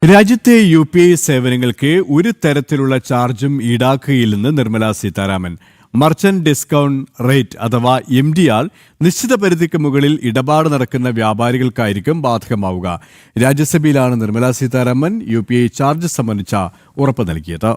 രാജ്യത്തെ UPI സേവനങ്ങൾക്ക് ഒരു തരത്തിലുള്ള ചാർജും ഈടാക്കുകയില്ലെന്ന് Nirmala Sitharaman. Merchant discount rate അഥവാ MDR നിശ്ചിത പരിധിക്ക് മുകളിൽ ഇടപാട് നടക്കുന്ന വ്യാപാരികൾക്കായിരിക്കും ബാധകമാവുക. രാജ്യസഭയിലാണ് നിർമ്മലാ സീതാരാമൻ UPI ചാർജ് സംബന്ധിച്ച ഉറപ്പ് നൽകിയത്.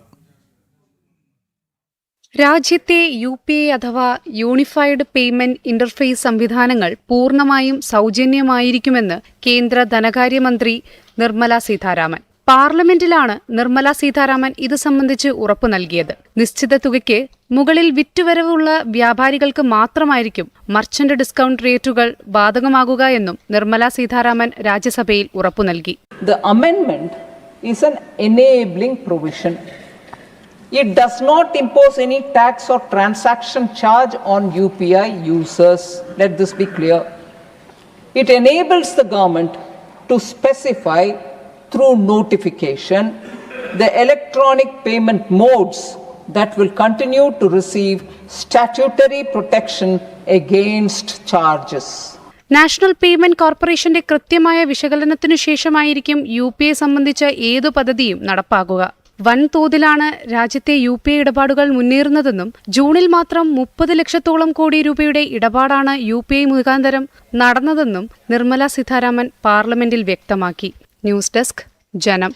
രാജ്യത്തെ UPI അഥവാ യൂണിഫൈഡ് പേയ്മെന്റ് ഇന്റർഫേസ് സംവിധാനങ്ങൾ പൂർണ്ണമായും സൗജന്യമായിരിക്കുമെന്ന് കേന്ദ്ര ധനകാര്യമന്ത്രി നിർമ്മലാ സീതാരാമൻ. പാർലമെന്റിലാണ് നിർമ്മലാ സീതാരാമൻ ഇത് സംബന്ധിച്ച് ഉറപ്പു നൽകിയത്. നിശ്ചിത തുകയ്ക്ക് മുകളിൽ വിറ്റുവരവുള്ള വ്യാപാരികൾക്ക് മാത്രമായിരിക്കും മർച്ചന്റ് ഡിസ്കൗണ്ട് റേറ്റുകൾ ബാധകമാകുക എന്നും നിർമ്മലാ സീതാരാമൻ രാജ്യസഭയിൽ ഉറപ്പു നൽകി. The amendment is an enabling provision. It does not impose any tax or transaction charge on UPI users. Let this be clear. It enables the government to specify through notification the electronic payment modes that will continue to receive statutory protection against charges. National payment കോർപ്പറേഷന്റെ കൃത്യമായ വിശകലനത്തിനു ശേഷമായിരിക്കും UPI സംബന്ധിച്ച ഏതു പദ്ധതിയും നടപ്പാക്കുക. വൻതോതിലാണ് രാജ്യത്തെ UPI ഇടപാടുകൾ മുന്നേറുന്നതെന്നും ജൂണിൽ മാത്രം 30 ലക്ഷത്തോളം കോടി രൂപയുടെ ഇടപാടാണ് UPI മുഖാന്തരം നടന്നതെന്നും നിർമ്മലാ സീതാരാമൻ പാർലമെന്റിൽ വ്യക്തമാക്കി. ന്യൂസ് ഡെസ്ക് ജനം.